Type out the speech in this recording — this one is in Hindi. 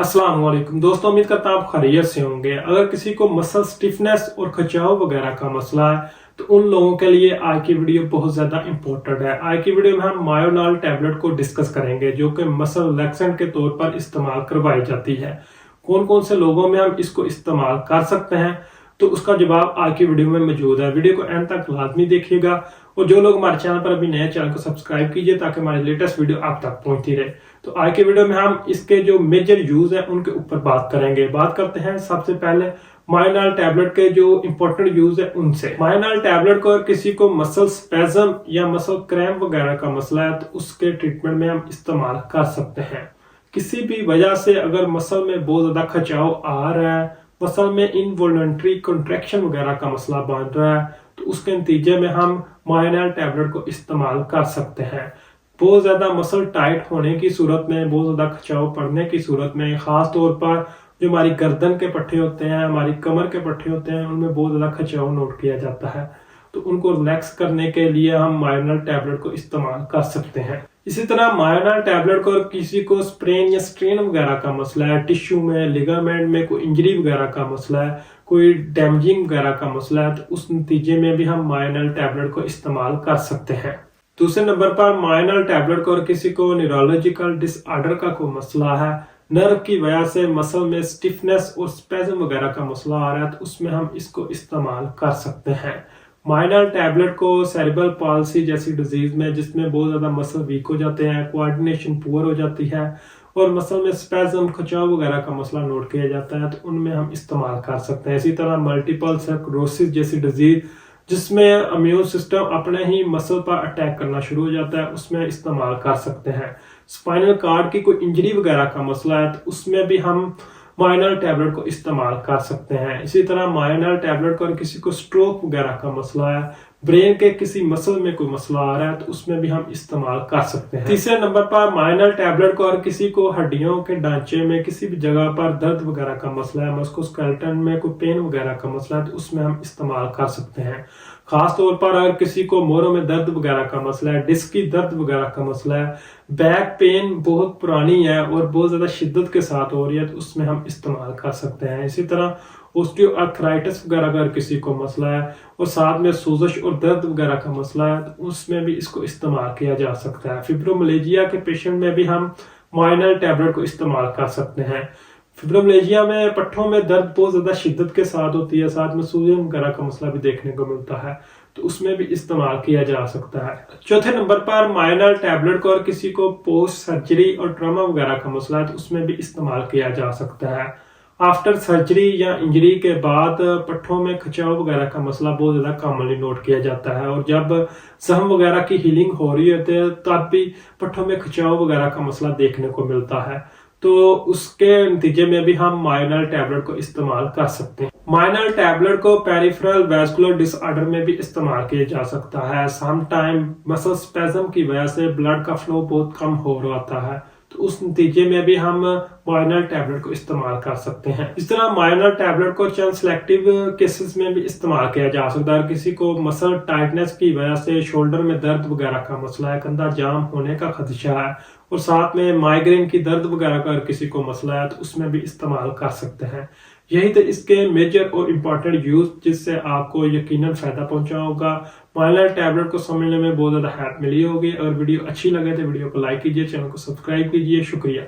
अस्सलाम वालेकुम दोस्तों, उम्मीद करता हूं आप खैरियत से होंगे। अगर किसी को मसल स्टिफनेस और खिंचाव वगैरह का मसला है तो उन लोगों के लिए आज की वीडियो बहुत ज़्यादा इंपॉर्टेंट है। आज की वीडियो में हम मायोनाल टैबलेट को डिस्कस करेंगे जो कि मसल रिलैक्सेंट के तौर पर इस्तेमाल करवाई जाती है। कौन कौन से लोगों में हम इसको इस्तेमाल कर सकते हैं तो उसका जवाब आज की वीडियो में मौजूद है। वीडियो को एंड तक लाजमी देखिएगा और जो लोग हमारे चैनल पर अभी नए चैनल को सब्सक्राइब कीजिए ताकि हमारी लेटेस्ट वीडियो आप तक पहुंचती रहे। तो आज के वीडियो में हम इसके जो मेजर यूज है उनके ऊपर बात करेंगे। बात करते हैं सबसे पहले मायोनाल टैबलेट के जो इंपॉर्टेंट यूज है उनसे। मायोनाल टैबलेट को अगर किसी को मसल स्पैज्म या मसल क्रैम्प वगैरह का मसला है तो उसके ट्रीटमेंट में हम इस्तेमाल कर सकते हैं। किसी भी वजह से अगर मसल में बहुत ज्यादा खिंचाव आ रहा है, मसल में इनवॉल्यूंटरी कॉन्ट्रैक्शन वगैरह का मसला बन रहा है तो उसके नतीजे में हम मायोनाल टैबलेट को इस्तेमाल कर सकते हैं। बहुत ज्यादा मसल टाइट होने की सूरत में, बहुत ज्यादा खिंचाव पड़ने की सूरत में, खास तौर पर जो हमारी गर्दन के पट्टे होते हैं, हमारी कमर के पट्टे होते हैं, उनमें बहुत ज्यादा खिंचाव नोट किया जाता है तो उनको रिलैक्स करने के लिए हम मायोनाल टैबलेट को इस्तेमाल कर सकते हैं। इसी तरह मायोनाल टैबलेट को किसी को स्प्रेन या स्ट्रेन वगैरह का मसला है, टिश्यू में, लिगामेंट में कोई इंजरी वगैरह का मसला है, कोई डैमेजिंग वगैरह का मसला है तो उस नतीजे में भी हम मायोनाल टैबलेट को इस्तेमाल कर सकते हैं। दूसरे नंबर पर मायोनाल टैबलेट को किसी को न्यूरोलॉजिकल डिसऑर्डर का कोई मसला है, नर्व की वजह से मसल में स्टिफनेस और स्पैज्म वगैरह का मसला आ रहा है तो उसमें हम इसको इस्तेमाल कर सकते हैं। मायोनाल टैबलेट को सेरेब्रल पाल्सी जैसी डिजीज में, जिसमें बहुत ज्यादा मसल वीक हो जाते हैं, कोऑर्डिनेशन पुअर हो जाती है और मसल में स्पैज्म खिंचाव वगैरह का मसला नोट किया जाता है तो उनमें हम इस्तेमाल कर सकते हैं। इसी तरह मल्टीपल स्क्लेरोसिस जैसी डिजीज जिसमें इम्यून सिस्टम अपने ही मसल पर अटैक करना शुरू हो जाता है, उसमें इस्तेमाल कर सकते हैं। स्पाइनल कार्ड की कोई इंजरी वगैरह का मसला है तो उसमें भी हम मायोनाल टैबलेट को इस्तेमाल कर सकते हैं। इसी तरह मायोनाल टैबलेट को किसी को स्ट्रोक वगैरह का मसला है, ब्रेन के किसी मसल में कोई मसला आ रहा है तो उसमें भी हम इस्तेमाल कर सकते हैं। तीसरे नंबर पर मायोनाल टैबलेट को और किसी को हड्डियों के ढांचे में किसी भी जगह पर दर्द वगैरह का मसला है, मस्कुलोस्केलेटन में कोई पेन वगैरह का मसला है तो उसमें हम इस्तेमाल कर सकते हैं। खास तौर पर अगर किसी को मोरों में दर्द वगैरह का मसला है, डिस्क की दर्द वगैरह का मसला है, बैक पेन बहुत पुरानी है और बहुत ज्यादा शिद्दत के साथ हो रही है तो उसमें हम इस्तेमाल कर सकते हैं। इसी तरह ऑस्टियोआर्थराइटिस वगैरह अगर किसी को मसला है और साथ में सोजश और दर्द वगैरह का मसला है तो उसमें भी इसको इस्तेमाल किया जा सकता है। फिब्रोमियाल्जिया के पेशेंट में भी हम मायोनाल टैबलेट को इस्तेमाल कर सकते हैं। फिब्रोमियाल्जिया में पट्टों में दर्द बहुत ज्यादा शिद्दत के साथ होती है, साथ में सूजन वगैरह का मसला भी देखने को मिलता है तो उसमें भी इस्तेमाल किया जा सकता है। चौथे नंबर पर मायोनाल टैबलेट को और किसी को पोस्ट सर्जरी और ट्रॉमा वगैरह का मसला है तो उसमें भी इस्तेमाल किया जा सकता है। आफ्टर सर्जरी या इंजरी के बाद पट्टों में खिंचाव वगैरह का मसला बहुत ज्यादा कॉमनली नोट किया जाता है और जब जख्म वगैरह की हीलिंग हो रही होती है तब भी पट्टों में खिंचाव वगैरह का मसला देखने को मिलता है तो उसके नतीजे में भी हम मायोनाल टैबलेट को इस्तेमाल कर सकते हैं। मायोनाल टैबलेट को पेरिफेरल वैस्कुलर डिसऑर्डर में भी इस्तेमाल किया जा सकता है। सम टाइम मसल स्पैज्म की वजह से ब्लड का फ्लो बहुत कम हो रहा है तो उस नतीजे में भी हम मायोनाल टैबलेट को इस्तेमाल कर सकते हैं। इस तरह मायोनाल टैबलेट को चंद सिलेक्टिव केसेस में भी इस्तेमाल किया जा सकता है। किसी को मसल टाइटनेस की वजह से शोल्डर में दर्द वगैरह का मसला है, कंधा जाम होने का खदशा है और साथ में माइग्रेन की दर्द वगैरह का किसी को मसला है तो उसमें भी इस्तेमाल कर सकते हैं। यही तो इसके मेजर और इम्पोर्टेंट यूज जिससे आपको यकीनन फायदा पहुंचा होगा। मायोनाल टैबलेट को समझने में बहुत ज्यादा हेल्प मिली होगी। अगर वीडियो अच्छी लगे तो वीडियो को लाइक कीजिए, चैनल को सब्सक्राइब कीजिए। शुक्रिया।